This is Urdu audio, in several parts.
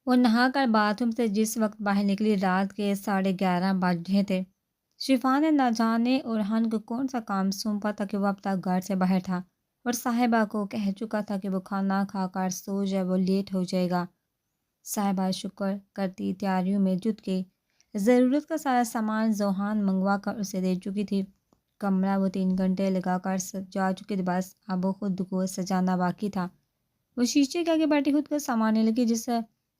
وہ نہا کر باتھ روم سے جس وقت باہر نکلی رات کے 11:30 بج رہے تھے۔ شفا نے نہ جانے اورحان کو کون سا کام سونپا تھا کہ وہ اب تک گھر سے باہر تھا اور صاحبہ کو کہہ چکا تھا کہ وہ کھانا کھا کر سو جائے، وہ لیٹ ہو جائے گا۔ صاحبہ شکر کرتی تیاریوں میں جٹ گئی۔ ضرورت کا سارا سامان ذوحان منگوا کر اسے دے چکی تھی۔ کمرہ وہ 3 گھنٹے لگا کر جا چکی تھی، بس اب وہ خود کو سجانا باقی تھا۔ وہ شیشے کے آگے بیٹھی خود کو سنوارنے لگی۔ جس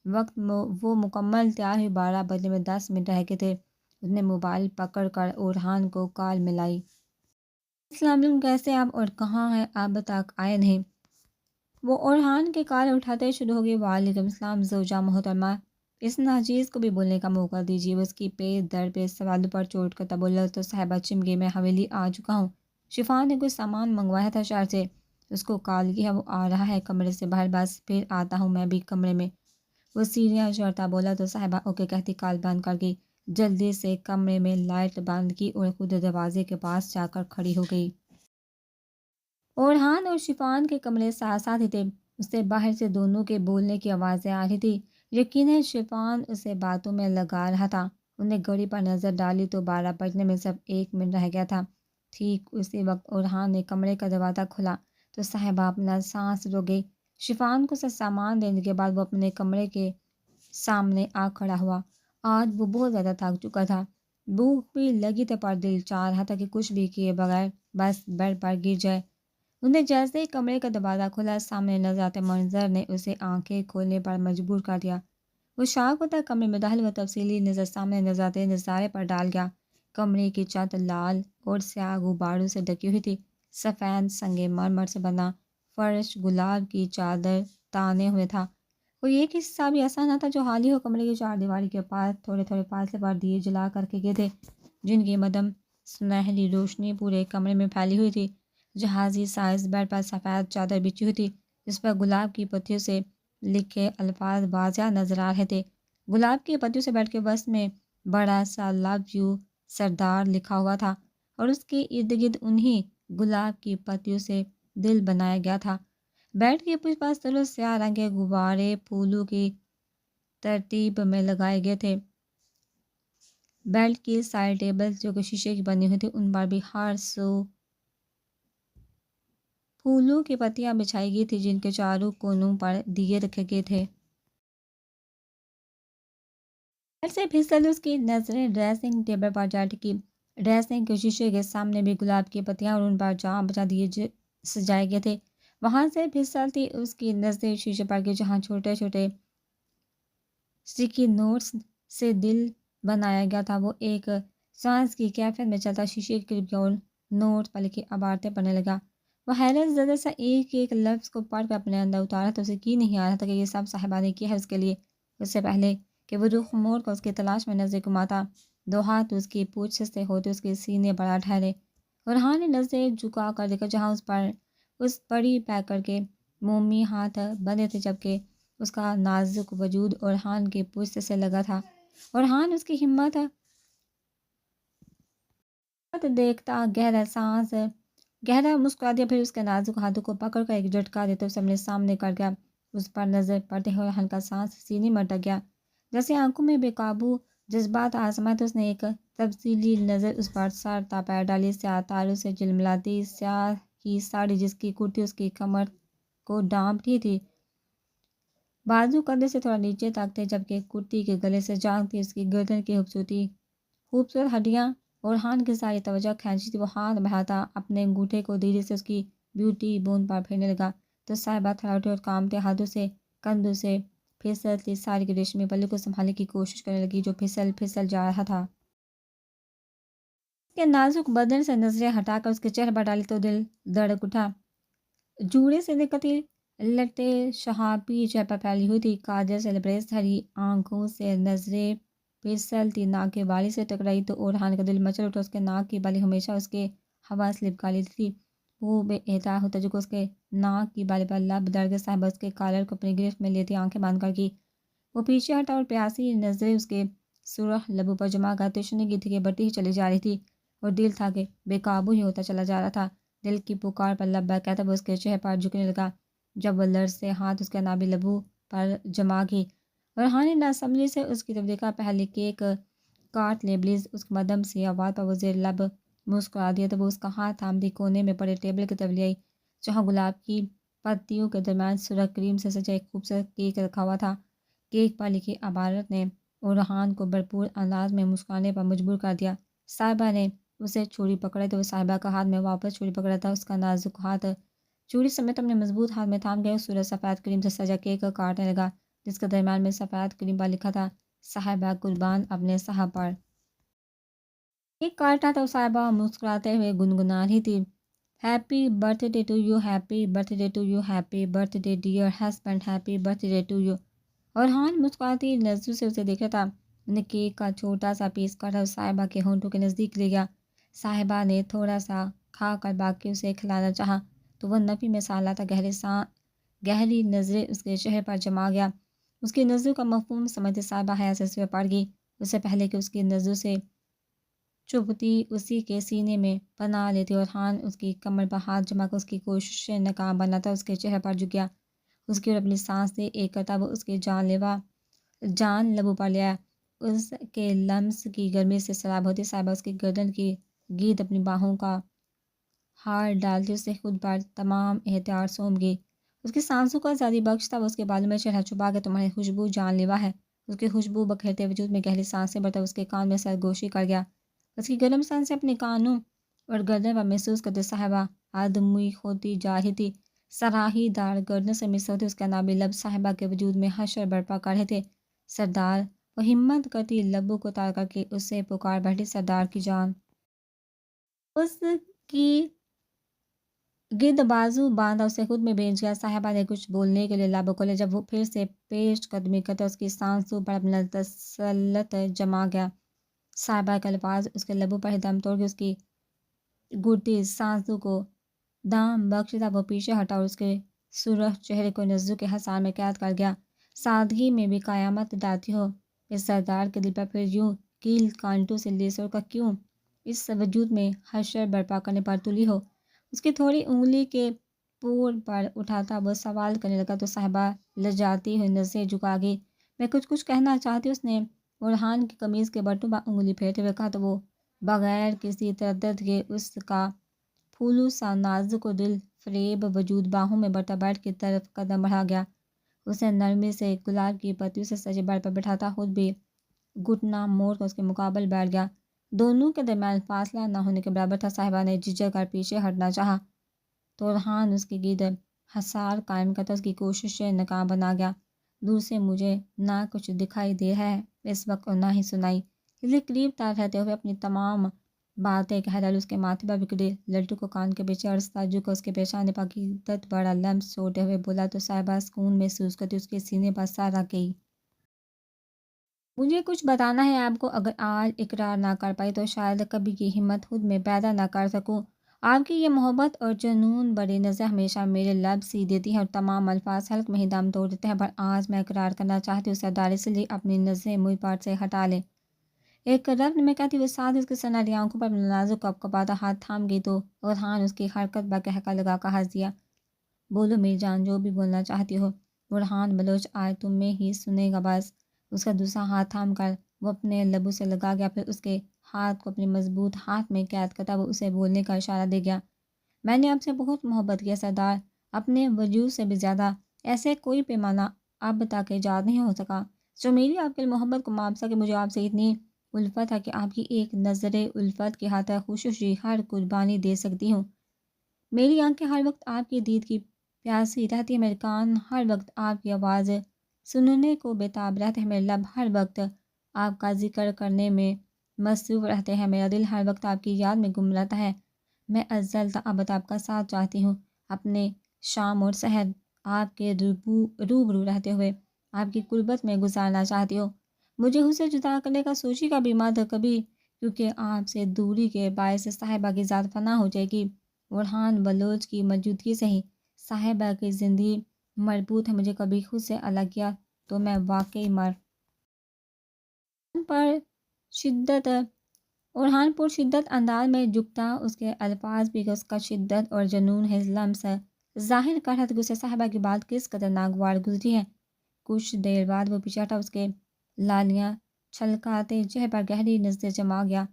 وقت وہ مکمل تیار ہوئی 12 بجنے میں 10 منٹ رہ گئے تھے، اس نے موبائل پکڑ کر اورحان کو کال ملائی۔ السلام علیکم، کیسے آپ اور کہاں ہیں؟ اب تک آئے نہیں۔ وہ اورحان کے کال اٹھاتے شروع ہو گئی۔ وعلیکم السلام زوجہ محترمہ، اس ناچیز کو بھی بولنے کا موقع دیجیے۔ وہ اس کی پیٹ در پہ سوالوں پر چوٹ کرتا بولا تو صاحبہ چمکی، میں حویلی آ چکا ہوں، شفا نے کچھ سامان منگوایا تھا شہر سے، اس کو کال کی ہے، وہ آ رہا ہے کمرے سے باہر، بس پھر آتا ہوں میں بھی کمرے میں۔ وہ سیڑھیاں چڑھتا بولا تو صاحبہ اوکے کہتی کال بند کر گئی، جلدی سے کمرے میں لائٹ بند کی اور خود دروازے کے پاس جا کر کھڑی ہو گئی۔ اورحان اور شفان کے کمرے ساتھ ساتھ ہی تھے، اس سے باہر سے دونوں کے بولنے کی آوازیں آ رہی تھی۔ یقیناً شفان اسے باتوں میں لگا رہا تھا۔ انہیں گھڑی پر نظر ڈالی تو 12 بجنے میں صرف 1 منٹ رہ گیا تھا۔ ٹھیک اسی وقت اورحان نے کمرے کا دروازہ کھولا تو صاحبہ اپنا سانس روک گئی۔ شفان کو سب سامان دینے کے بعد وہ اپنے کمرے کے سامنے آ کھڑا ہوا۔ آج وہ بہت زیادہ تھک چکا تھا، بھوک بھی لگی تھی، پر دل چاہ رہا تھا کہ کچھ بھی کیے بغیر بس بیڈ پر گر جائے۔ انہیں جیسے ہی کمرے کا دروازہ کھلا، سامنے نظر آتے منظر نے اسے آنکھیں کھولنے پر مجبور کر دیا۔ وہ شاک ہوتا کمرے میں داخل ہوا، تفصیلی نظر سامنے نظر آتے نظارے پر ڈال گیا۔ کمرے کی چھت لال اور سیاہ غباروں سے ڈکی ہوئی تھی، سفید سنگ مرمر سے بنا فرش گلاب کی چادر تانے ہوئے تھا۔ کوئی ایک حصہ بھی ایسا نہ تھا جو خالی ہو۔ کمرے کی چار دیواری کے پاس تھوڑے تھوڑے فاصلے پر دیے جلا کر کے گئے تھے، جن کی مدھم سنہری روشنی پورے کمرے میں پھیلی ہوئی تھی۔ جہازی سائز بیڈ پر سفید چادر بچھی ہوئی تھی، جس پر گلاب کی پتیوں سے لکھے الفاظ واضح نظر آ رہے تھے۔ گلاب کی پتیوں سے بیڈ کے وسط میں بڑا سا لو یو سردار لکھا ہوا تھا اور اس کے ارد گرد انہی گلاب کی پتیوں سے دل بنایا گیا تھا۔ بیڈ کے پوچھ پاس طرف سیاہ رنگ کے غبارے پھولوں کی ترتیب میں لگائے گئے تھے۔ بیڈ کی سائڈ ٹیبل جو کہ شیشے کی بنی ہوئی تھی، ان پر بھی ہر سو پھولوں کی پتیاں بچھائی گئی تھی، جن کے چاروں کونوں پر دیے رکھے گئے تھے۔ بیڈ سے پھسل اس کی نظریں ڈریسنگ ٹیبل پر جا ٹکی۔ ڈریسنگ کے شیشے کے سامنے بھی گلاب کی پتیاں اور ان پر جہاں بچا دیے سجائے گئے تھے، وہاں سے پھسلتی اس کی نظریں شیشے پر گئی جہاں چھوٹے چھوٹے اسٹیکی نوٹس سے دل بنایا گیا تھا۔ وہ ایک سانس کی کیفیت میں چلتا شیشے کے قریب گیا اور نوٹ پر لکھی عبارتیں پڑھنے لگا۔ وہ حیرت زدہ سا ایک ایک لفظ کو پڑھ کر اپنے اندر اتارا تو اسے کی نہیں آ رہا تھا کہ یہ سب صاحبہ نے کیا ہے اس کے لیے۔ اس سے پہلے کہ وہ رخ موڑ کر اس کی تلاش میں نظر گھماتا، 2 ہاتھ اس کی پوچھ سے ہوتے اس کے سینے بڑا ٹھہرے۔ اورحان نے نظریں جھکا کر دیکھا جہاں اس بڑی پیکر کے مومی ہاتھ بندے تھے، جبکہ اس کا نازک وجود اورحان کی پوچھ سے لگا تھا۔ اورحان اس کی ہمت دیکھتا گہرا مسکرا دیا، پھر اس کے نازک ہاتھوں کو پکڑ کر ایک جھٹکا دیتے اسے اپنے سامنے کر گیا۔ اس پر نظر پڑتے ہوئے ہلکا سانس سینے میں اٹک گیا، جیسے آنکھوں میں بے قابو جذبات آزمائے تو اس نے ایک تفصیلی نظر اس پر سر تا پیر ڈالی۔ سیاہ تاروں سے جلملاتی سیاہ کی ساڑی جس کی کرتی اس کی کمر کو ڈھانپ رہی تھی، بازو کندھے سے تھوڑا نیچے تک تھے، جبکہ کرتی کے گلے سے جھانکتی اس کی گردن کی خوبصورت ہڈیاں اورحان کی ساری توجہ کھینچی تھی۔ وہ ہاتھ بڑھاتا اپنے انگوٹھے کو دھیرے سے اس کی بیوٹی بون پر پھیرنے لگا تو صاحبہ تھڑا اٹھی اور کانپتے ہاتھوں سے کندھوں سے پھسلتی ساری کی ریشمی پلے کو سنبھالنے کی کوشش کرنے لگی جو پھسل جا رہا تھا۔ اس کے نازک بدن سے نظریں ہٹا کر اس کے چہرے پر ڈالی تو دل دھڑک اٹھا۔ جوڑے سے نکلتی لٹیں شہابی چہرے پر پھیلی ہوئی تھی، کاجل سے لبریز ہری آنکھوں سے نظریں پھسلتی ناک کی بالی سے ٹکرائی تو اورحان کا دل مچل اٹھا۔ اس کے ناک کی بالی ہمیشہ اس کے ہوا سے لپکا لیتی تھی۔ وہ بے احتیاط ہوتا جو کہ اس کے ناک کی بالی پر لب دڑ گئے۔ صاحبہ اس کے کالر کو اپنی گرفت میں لیتی آنکھیں بند کر گئی۔ وہ پیچھے ہٹا اور پیاسی نظریں اس کے سرخ لبوں پر جما کر تشنگی کی تھی کہ بڑھتی ہی چلی جا رہی تھی اور دل تھا کہ بے قابو ہی ہوتا چلا جا رہا تھا۔ دل کی پکار پر لبیک کہتا وہ اس کے چہرے پر جھکنے لگا جب وہ لرزتے ہاتھ اس کے نابی لبوں پر جما گئی فرحان نے ناسمجھی سے اس کی طرف دیکھا، پہلے کیک کاٹ لے بلیز، اس کے مدم سی آواز پر وہ زیر لب مسکرا دیا تو وہ اس کا ہاتھ تھامتی کونے میں پڑے ٹیبل کی طرف لے آئی، جہاں گلاب کی پتیوں کے درمیان سرخ کریم سے سجا ایک خوبصورت کیک رکھا ہوا تھا۔ کیک پر لکھی عبارت نے ارحان کو بھرپور انداز میں مسکرانے پر مجبور کر دیا۔ صاحبہ نے اسے چھری پکڑائی تو وہ صاحبہ کا ہاتھ میں واپس چھری پکڑا تھا، اس کا نازک ہاتھ چوڑی سمیت اپنے مضبوط ہاتھ میں تھام گیا، سورج سفید کریم سے سجا کیک کاٹنے لگا جس کے درمیان میں سفید کریم پر لکھا تھا صاحبہ قربان اپنے صاحب پر۔ کیک کاٹا تو صاحبہ مسکراتے ہوئے گنگنا رہی تھی، happy birthday to you, happy birthday to you, happy birthday dear husband, happy birthday to you. Arhan مسکراتی نظروں سے اسے دیکھ رہا تھا۔ نے کیک کا چھوٹا سا پیس کاٹا اور صاحبہ کے ہونٹوں کے نزدیک لے گیا۔ صاحبہ نے تھوڑا سا کھا کر باقی اسے کھلانا چاہا تو وہ نفی میں سالا تھا، گہری نظریں اس کے چہرے پر جما گیا۔ اس کی نظروں کا مفہوم سمجھتے صاحبہ حیا سے اس پہ پڑ گئی، اس سے پہلے کہ اس کی نظروں سے چبھتی اسی کے سینے میں پناہ لیتی۔ ارحان اس کی کمر پر ہاتھ جما کر اس کی کوششیں ناکام بناتا اس کے چہرے پر جھک گیا، اس کی اور اپنی سانس سے ایک کرتا وہ اس کے جان لبوں پر لے آیا، اس کے لمس کی گرمی سے سراب ہوتی صاحبہ اس کی گردن کی گرد اپنی باہوں کا ہار ڈالتی اسے خود پر تمام احتیاط سونپ گئی۔ اس کی سانسوں کا آزادی بخش تھا، وہ اس کے بالوں میں چہرہ چھپا کے تمہاری خوشبو جان لیوا ہے، اس کی خوشبو بکھیرتے وجود میں گہری سانسیں بھرتا اس کے کان میں سرگوشی کر گیا، اس کی گرم سانسیں اپنے کانوں اور گردن پر محسوس کرتے صاحبہ آدمی ہوتی جا رہی تھی، سراہی دار گردن سے مس ہوتے اس کے نابی لب صاحبہ کے وجود میں حشر برپا کر رہے تھے۔ سردار، وہ ہمت کرتی لبوں کو تار کر کے اس سے پکار بیٹھی، سردار کی جان۔ اس کی گرد بازو باندھا اسے خود میں بھیج گیا۔ صاحبہ نے کچھ بولنے کے لیے لب کھولے، جب وہ پھر سے پیش قدمی کرتا اس کی سانسوں پر اپنا تسلط جما گیا۔ صاحبہ کے الفاظ اس کے لبوں پر ہی دم توڑ کے اس کی گھٹتی سانسوں کو دام بخشتا وہ پیچھے ہٹا اور اس کے سرخ چہرے کو نظروں کے حصار میں قید کر گیا۔ سادگی میں بھی قیامت ڈالتی ہو، اس سردار کے دل پر پھر یوں کیل کانٹوں سے لیسر کا کیوں، اس وجود میں حشر برپا کرنے پر تلی ہو۔ اس کی تھوڑی انگلی کے پور پر اٹھاتا وہ سوال کرنے لگا تو صاحبہ لجاتی ہوئی نظریں جھکا گئی۔ میں کچھ کہنا چاہتی، اس نے ارحان کی قمیض کے بٹوں پر انگلی پھیرتے ہوئے کہا تو وہ بغیر کسی تردد کے اس کا پھولو سا نازک و دل فریب وجود باہوں میں برتا بیٹھ کی طرف قدم بڑھا گیا، اسے نرمی سے گلاب کی پتیوں سے سجے بیڈ پر بٹھاتا خود بھی گھٹنا موڑ کر اس کے مقابل بیٹھ گیا۔ دونوں کے درمیان فاصلہ نہ ہونے کے برابر تھا۔ صاحبہ نے جھجک کر پیچھے ہٹنا چاہا تو ارحان اس کی گرد حصار قائم کرتا اس کی کوششیں ناکام بنا گیا۔ دور سے مجھے نہ کچھ دکھائی دے ہے اس وقت اور نہ ہی سنائی، اس لیے قریب تار رہتے ہوئے اپنی تمام باتیں کہہ ڈالی۔ اس کے ماتھے پر بکھری لٹو کو کان کے پیچھے اڑستا جھک اس کے پیشانے پر عقیدت بڑا لمس چھوڑتے ہوئے بولا تو صاحبہ سکون محسوس کرتی اس کے سینے پر سر رکھ گئی۔ مجھے کچھ بتانا ہے آپ کو، اگر آج اقرار نہ کر پائی تو شاید کبھی کی ہمت خود میں پیدا نہ کر سکوں۔ آپ کی یہ محبت اور جنون بڑی نظر ہمیشہ میرے لب سی دیتی ہے اور تمام الفاظ حلق میں ہی دم توڑ دیتے ہیں، پر آج میں اقرار کرنا چاہتی ہوں سردار، اس لیے اپنی نظریں مجھ پر سے ہٹا لیں۔ ایک رفت میں کہتی ہوئے ساتھ اس کے سنہری آنکھوں پر اپنا نازک کپکپاتا ہاتھ تھام گئی تو ارحان اس کی حرکت پر قہقہ لگا کر ہنس دیا۔ بولو میری جان، جو بھی بولنا چاہتی ہو۔ ارحان بلوچ آج تم میں ہی سنے گا بس۔ اس کا دوسرا ہاتھ تھام کر وہ اپنے لبوں سے لگا گیا، پھر اس کے ہاتھ کو اپنے مضبوط ہاتھ میں قید کرتا وہ اسے بولنے کا اشارہ دے گیا۔ میں نے آپ سے بہت محبت کیا سردار، اپنے وجود سے بھی زیادہ، ایسے کوئی پیمانہ اب تک ایجاد نہیں ہو سکا جو میری آپ کے محبت کو ماپ سکے۔ مجھے آپ سے اتنی الفت ہے کہ آپ کی ایک نظر الفت کی خاطر خصوصی ہر قربانی دے سکتی ہوں۔ میری آنکھیں ہر وقت آپ کی دید کی پیاسی رہتی ہے، میرے کان ہر وقت آپ کی آواز سننے کو بےتاب رہتے ہیں، میرے لب ہر وقت آپ کا ذکر کرنے میں مصروف رہتے ہیں، میرا دل ہر وقت آپ کی یاد میں گم رہتا ہے۔ میں ازل تا ابد آپ کا ساتھ چاہتی ہوں، اپنے شام اور سحر آپ کے روبرو رہتے ہوئے آپ کی قربت میں گزارنا چاہتی ہوں۔ مجھے اسے جدا کرنے کا سوچی کا بھی مت کبھی، کیونکہ آپ سے دوری کے باعث صاحبہ کی ذات فنا ہو جائے گی۔ ارحان بلوچ کی موجودگی سے ہی صاحبہ کی زندگی مربوط ہے، مجھے کبھی خود سے الگ کیا تو میں واقعی ارحان پر شدت انداز میں جھکتا، اس کے الفاظ بھی اس کا شدت اور جنون ہے لمس ظاہر کر رہا تھا کہ اسے صاحبہ کی بات کس قدر ناگوار گزری ہے۔ کچھ دیر بعد وہ پیچھے ہٹا، اس کے لالیاں چھلکاتے چہرے پر گہری نظر جما گیا۔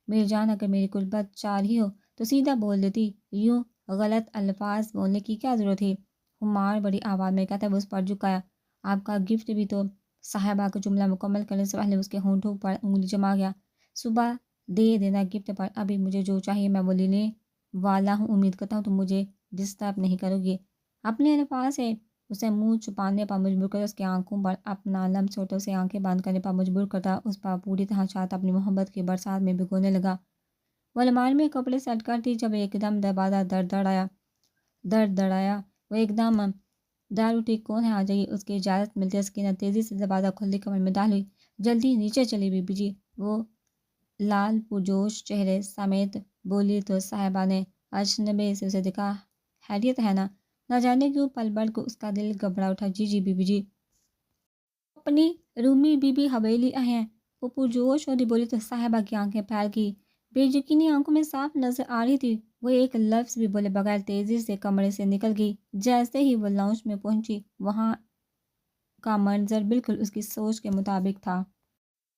میری جان، اگر میری قربت چاہ رہی ہو تو سیدھا بول دیتی، یوں غلط الفاظ بولنے کی کیا ضرورت تھی؟ ہمار بڑی آواز میں کہتا ہے، وہ اس پر جھکایا۔ آپ کا گفٹ بھی تو۔ صاحبہ کا جملہ مکمل کرنے سے پہلے اس کے ہونٹوں پر انگلی جما گیا۔ صبح دے دینا گفٹ پر، ابھی مجھے جو چاہیے میں وہ لینے والا ہوں، امید کرتا ہوں تم مجھے ڈسٹرب نہیں کرو گی۔ اپنے الفاظ سے اسے منہ چھپانے پر مجبور کرتا، اس کی آنکھوں پر اپنا لمس چھوڑتا، اسے آنکھیں بند کرنے پر مجبور کرتا، اس پر پوری طرح چاہتا اپنی محبت کی برسات میں بھگونے لگا۔ وہ الماری میں کپڑے سیٹ کرتی جب ایک دم دروازہ دڑدڑایا۔ وہ ایک دم ڈر اٹھی، کون ہے؟ آ جائیے۔ اس کی اجازت ملتے سکینہ تیزی سے دروازہ کھولتی کمرے میں داخل ہوئی۔ جلدی نیچے چلی بی بی جی، وہ لال پرجوش چہرے سمیت بولی تو صاحبہ نے اجنبی سے اسے دیکھا۔ خیریت ہے نا؟ نہ جانے کیوں پل بھر کو اس کا دل گھبرا اٹھا۔ جی جی بی بی جی، اپنی رومی بی بی حویلی ہیں۔ وہ پرجوش ہوتی بولی تو صاحبہ کی آنکھیں پھیل کی بے یقینی آنکھوں میں صاف نظر آ رہی تھی۔ وہ ایک لفظ بھی بولے بغیر تیزی سے کمرے سے نکل گئی۔ جیسے ہی وہ لاؤنج میں پہنچی، وہاں کا منظر بالکل اس کی سوچ کے مطابق تھا۔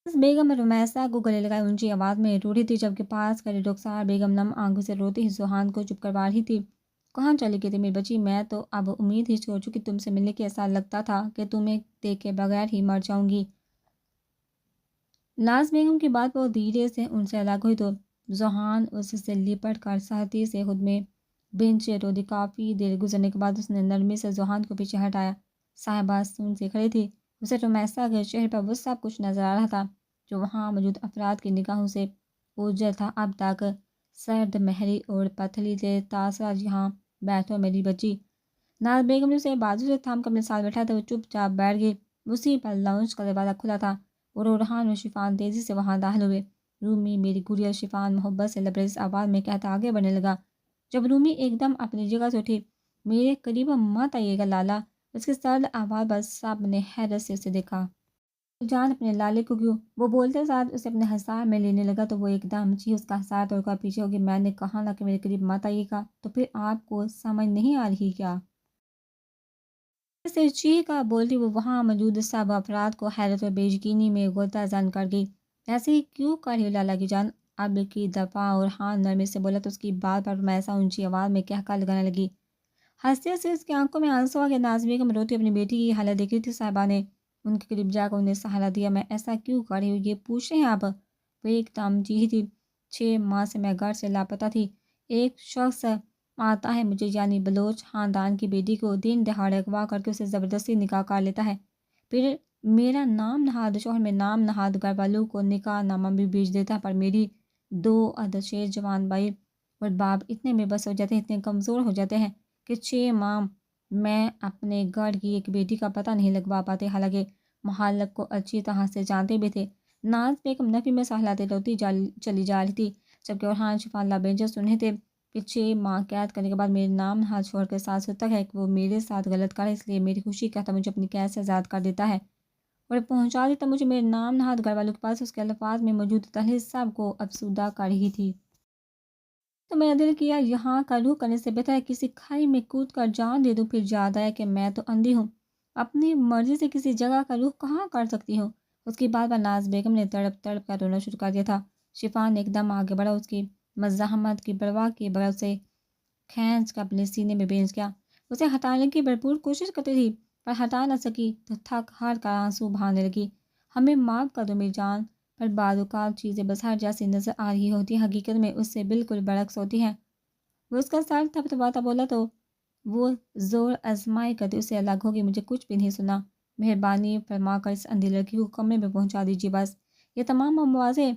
بیگم رمیسا کو گلے لگائے اونچی آواز میں رو رہی تھی، جبکہ پاس کھڑی رخسار بیگم نم آنکھوں سے روتی ہی سوہان کو چپ کروا رہی تھی۔ کہاں چلی گئی تھی میری بچی؟ میں تو اب امید ہی چھوڑ چکی تم سے ملنے کی، ایسا لگتا تھا کہ تمہیں دیکھے بغیر ہی مر جاؤں گی۔ ناز بیگم کی بات پر دھیرے سے ان سے الگ ہوئی تو سوہان اس سے لپٹ کر سہتی سے خود میں بنچے رو دی۔ کافی دیر گزرنے کے بعد اس نے نرمی سے سوہان کو پیچھے ہٹایا۔ صاحبہ سن سے کھڑی تھی، اسے رمیسا کے چہرے پر وہ سب کچھ نظر آ رہا تھا جو وہاں موجود افراد کی نگاہوں سے اوجھل تھا۔ اب تک سرد مہری اور پتلی تھے، تاثرات یہاں بیٹھو میری بچی۔ ناز بیگم نے اسے بازو سے تھام کر اپنے ساتھ بیٹھا تھا، وہ چپ چاپ بیٹھ گئی۔ اسی پر لاؤنج کا دروازہ کھلا تھا اور ارحان و شفان تیزی سے وہاں داخل ہوئے۔ رومی میری گڑیا، شفان محبت سے لبریز آواز میں کہتا آگے بڑھنے لگا۔ جب رومی ایک دم اپنی جگہ سے اٹھی، میرے قریب مت آئیے گا لالا، اس کی سرد آواز پر سب نے حیرت سے اسے دیکھا۔ جان اپنے لالے کو کیوں؟ وہ بولتے ساتھ اسے اپنے حصار میں لینے لگا تو وہ ایک دم اس کا حصار توڑ کر پیچھے ہوگی۔ میں نے کہا نا کہ میرے قریب مت آئیے گا، تو پھر آپ کو سمجھ نہیں آ رہی کیا؟ سے چیخ کر بولتی وہ وہاں موجود سب افراد کو حیرت اور بے یقینی میں غوطہ زن کر گئی۔ ایسے ہی کیوں کر رہی ہو لالا کی جان؟ اب کی دفعہ ارحان نرمی سے بولا تو اس کی بات پر رمیسا اونچی آواز میں کہکا لگانے لگی۔ ہنستے سے اس کی آنکھوں میں آنسو آ گئے۔ ناز بیگم روتی اپنی بیٹی کی حالت دیکھ رہی تھی۔ صاحبہ نے ان کے قریب جا کر انہیں سہارا دیا۔ میں ایسا کیوں کر رہی ہوں یہ پوچھ رہے ہیں آپ؟ وہ ایک دم چیخی تھی۔ 6 ماہ سے میں گھر سے لاپتہ تھی۔ ایک شخص آتا ہے مجھے، یعنی بلوچ خاندان کی بیٹی کو دن دہاڑے اغوا کر کے اسے زبردستی نکاح کر لیتا ہے، پھر میرا نام نہاد شوہر میں نام نہاد گھر والوں کو نکاح نامہ بھی بھیج دیتا ہے، پر میری 2 عدد جوان بھائی اور باپ اتنے بے بس ہو جاتے ہیں، اتنے کمزور ہو جاتے ہیں کہ 6 ماہ میں اپنے گھر کی ایک بیٹی کا پتہ نہیں لگوا پاتے، حالانکہ محلک کو اچھی طرح سے جانتے بھی تھے۔ ناز بیگم نفی میں سہلاتے روتی چلی جا رہی تھی، جبکہ ارحان شفان لابیجا سن رہے تھے کہ 6 ماہ قید کرنے کے بعد میرے نام نہاد شوہر کے ساتھ سوچتا ہے کہ وہ میرے ساتھ غلط کرے، اس لیے میری خوشی کہتا مجھے اپنی قید سے آزاد کر دیتا ہے اور پہنچا دیتا مجھے میرے نام نہاد گھر والوں کے پاس۔ اس کے الفاظ میں موجود تہلیس سب کو افسردہ کر رہی تھی۔ تو میرا دل کیا یہاں کا رخ کرنے سے بہتر ہے کسی کھائی میں کود کر جان دے دوں، پھر یاد آیا کہ میں تو اندھی ہوں، اپنی مرضی سے کسی جگہ کا رخ کہاں کر سکتی ہوں۔ اس کی بات پر ناز بیگم نے تڑپ تڑپ کر رونا شروع کر دیا تھا۔ شفان نے ایک دم آگے بڑھا، اس کی مزاحمت کی پرواہ کیے بغیر اسے کھینچ کر اپنے سینے میں بھیج گیا۔ اسے ہٹانے کی بھرپور کوشش کرتی تھی پر ہٹا نہ سکی تو تھک ہار کر آنسو بہانے لگی۔ ہمیں معاف کر دو میری جان، پر بعض اوقات چیزیں بظاہر جیسی نظر آ رہی ہوتی ہیں، حقیقت میں اس سے بالکل برعکس ہوتی ہیں۔ وہ اس کا سر تھپتھپاتا بولا تو وہ زور آزمائی کرتی اسے الگ ہوگی۔ مجھے کچھ بھی نہیں سنا، مہربانی فرما کر اس اندھی لڑکی کو کمرے میں پہنچا دیجیے بس۔ یہ تمام مواضع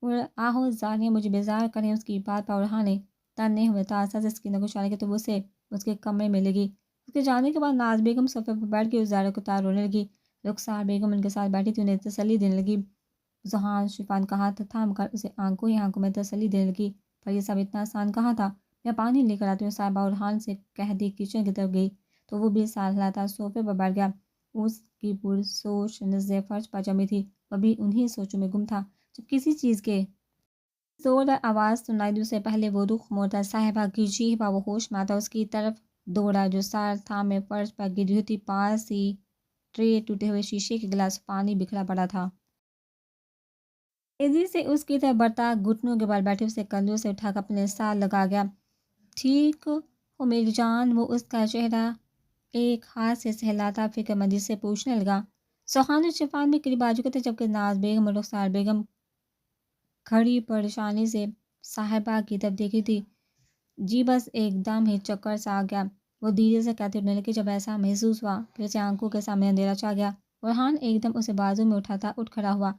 اور آہو زاریاں مجھے بیزار کریں۔ اس کی بات پر ارحان نے تننے ہوئے تاثر سے سکینہ کو اشارہ کیا تو وہ اسے اس کے کمرے میں لے گئی۔ اس کے جانے کے بعد ناز بیگم صوفے پر بیٹھ کے اس زارے کو تار رونے لگی۔ رخسار بیگم ان کے ساتھ بیٹھی تھی، انہیں تسلی دینے لگی۔ سوہان شفان کا ہاتھ تھام کر اسے آنکھوں ہی آنکھوں میں تسلی دینے لگی۔ پر یہ سب اتنا آسان کہاں تھا۔ میں پانی لے کر آتی ہوں، صاحبہ ارحان سے کہہ دی کچن کی طرف گئی تو وہ بھی سہلاتا صوفے پر بیٹھ گیا۔ اس کی پرسوچ نظریں فرش پر جمی تھی، وہ بھی انہی سوچوں میں گم تھا جب کسی چیز کے زوردار آواز سنائی دی۔ اس سے پہلے وہ رخ موڑتا صاحبہ کی چیخ پر وہ ہوش میں آتا، اس کی طرف دوڑا جو سر تھامے فرش پر گری ہوئی تھی۔ پاس ہی ٹرے، ٹوٹے ہوئے شیشے کے گلاس، پانی بکھرا پڑا تھا۔ تیزی سے اس کی طرف بڑھتا، گھٹنوں کے بال بیٹھے اسے کندھوں سے اٹھا کر اپنے ساتھ لگا گیا۔ ٹھیک ہو میری جان؟ وہ اس کا چہرہ ایک ہاتھ سے سہلاتا فکر مندی سے پوچھنے لگا۔ سوہان اور شفان بھی قریب آ چکے تھے، جبکہ ناز بیگم اور رخسار بیگم کھڑی پریشانی سے صاحبہ کی طرف دیکھی تھی۔ جی بس ایک دم ہی چکر سا آ گیا، وہ دھیرے سے کہتے اٹھنے لگے۔ جب ایسا محسوس ہوا پھر سے آنکھوں کے سامنے اندھیرا چھا گیا۔ فرحان ایک دم اسے بازو میں اٹھاتا اٹھ کھڑا ہوا۔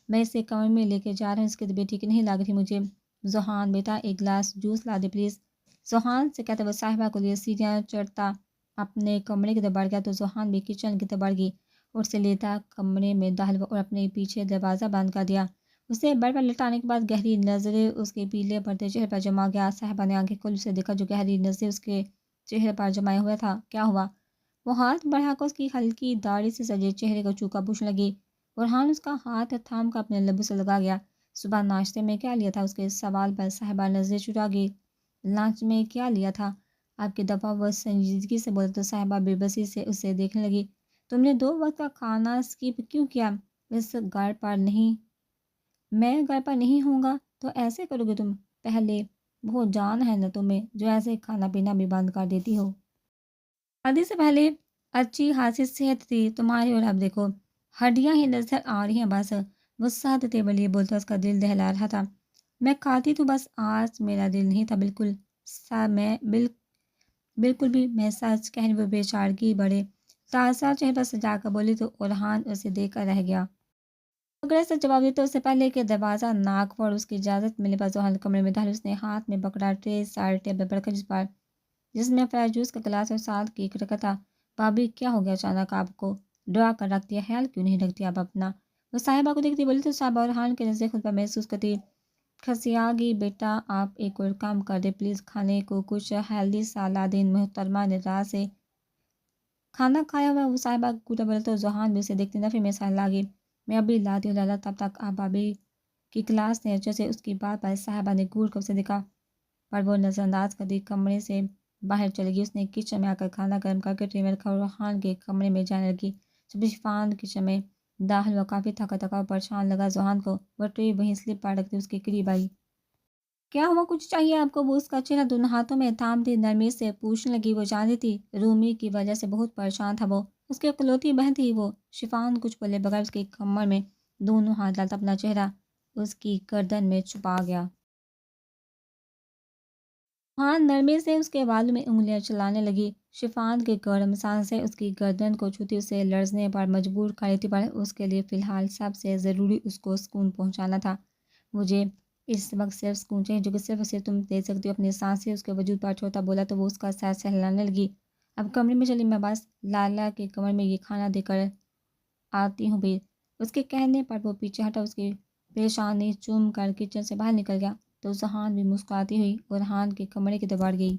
میں اسے کمرے میں لے کے جا رہا ہوں، اس کی طبیعت ٹھیک نہیں لگ رہی مجھے۔ ذوحان بیٹا ایک گلاس جوس لا دے پلیز۔ ذوحان سے کہتے وہ صاحبہ کو لیے سیڑھیاں چڑھتا اپنے کمرے کی طرف بڑھ گیا تو ذوحان بھی کچن کی طرف بڑھ گئی اور اسے لیتا کمرے میں داخل ہوا اور اپنے پیچھے دروازہ بند کر دیا۔ اسے بیڈ پر لٹانے کے بعد گہری نظریں اس کے پیلے پڑتے چہرے پر جما گیا۔ صاحبہ نے آنکھیں کھول اسے دیکھا جو گہری نظریں اس کے چہرے پر جمائے ہوئے تھا۔ کیا ہوا؟ وہ ہاتھ بڑھا کر اس کی ہلکی داڑھی سے سجے چہرے کو چوکا پوچھنے لگی۔ فرحان اس کا ہاتھ تھام کر اپنے لبوں سے لگا گیا۔ صبح ناشتے میں کیا لیا تھا؟ اس کے سوال پر صاحبہ نظریں چرا گئی۔ لنچ میں کیا لیا تھا؟ آپ کی دفعہ وہ سنجیدگی سے بولے تو صاحبہ بے بسی سے اسے دیکھنے لگی۔ تم نے 2 وقت کا کھانا اسکپ کیوں کیا؟ اس گھر پر نہیں، میں گھر پر نہیں ہوں گا تو ایسے کرو گے تم؟ پہلے بہت جان ہے نہ تمہیں جو ایسے کھانا پینا بھی بند کر دیتی ہو۔ شادی سے پہلے اچھی خاصی صحت تھی تمہاری اور اب دیکھو ہڈیاں ہی نظر آ رہی ہیں بس۔ وہ ساتھ ٹیبل یہ بولتا اس کا دل دہلا رہا تھا۔ میں کھاتی تو بس آج میرا دل نہیں تھا بالکل میں بالکل بھی، میں سچ کہہ رہی۔ وہ بے چارگی بڑے تازہ چہرہ سجا کر بولی تو فرحان اسے دیکھ کر رہ گیا۔ اگر ایسا جواب دیتے اس سے پہلے کہ دروازہ ناک پر اس کی اجازت ملنے پر ذوحان کمرے میں داخل۔ اس نے ہاتھ میں پکڑا ٹرے سارے ٹیبل پر رکھا جس میں فریش جوس کا گلاس اور ساتھ کیک رکھا تھا۔ بھابھی کیا ہو گیا اچانک آپ کو؟ ڈرا کر رکھ دیا، خیال کیوں نہیں رکھتی آپ اپنا؟ وہ صاحبہ کو دیکھتی بولی تو صاحبہ فرحان کے نظریں خود پر محسوس کرتی کھسیاگی۔ بیٹا آپ ایک اور کام کر دے پلیز، کھانے کو کچھ ہیلدی سا لا دیں۔ محترمہ نے راہ سے کھانا کھایا ہوا وہ صاحبہ کو بولے تو ذوحان بھی اسے دیکھتے نفی میں سہلا گئی۔ میں ابھی لاتی ہوں لالا، تب تک آپ بھابھی کی کلاس نے اچھے سے اس کی بات پر صاحبہ نے گھور کر اسے دیکھا پر وہ نظر انداز کر دی، کمرے سے باہر چلے گی۔ اس نے کچن میں آ کر کھانا گرم کر کے ٹرے میں رکھا اور ذوحان کے کمرے میں جانے لگی۔ جب شفان کچن میں داخل ہوا کافی تھکا تھکا اور پریشان لگا ذوحان کو، وہ ٹرے وہیں سلپ پر رکھتی اس کے قریب آئی۔ کیا ہوا، کچھ چاہیے آپ کو؟ وہ اس کا چہرہ دونوں ہاتھوں میں تھامتی نرمی سے پوچھنے لگی۔ وہ جانتی تھی رومی کی وجہ سے بہت پریشان تھا وہ، اس کی اکلوتی بہن تھی وہ۔ شفان کچھ بولے بغیر اس کی کمر میں دونوں ہاتھ ڈالتا اپنا چہرہ اس کی گردن میں چھپا گیا۔ شفان نرمی سے اس کے بالوں میں انگلیاں چلانے لگی۔ شفان کے گرم سانسیں اس کی گردن کو چھوتی اسے لرزنے پر مجبور کر رہی تھی، پر اس کے لیے فی الحال سب سے ضروری اس کو سکون پہنچانا تھا۔ مجھے اس وقت صرف سکون چاہیے جو کہ صرف تم دے سکتی ہو۔ اپنی سانسیں اس کے وجود پر چھوڑتا بولا تو وہ اس کا سر سہلانے لگی۔ اب کمرے میں چلی، میں بس لالا کے کمرے میں یہ کھانا دے کر آتی ہوں بھی۔ اس کے کہنے پر وہ پیچھے ہٹا، اس کی پیشانی چوم کر کچن سے باہر نکل گیا تو ذوحان بھی مسکراتی ہوئی فرحان کے کمرے کی طرف بڑھ گئی۔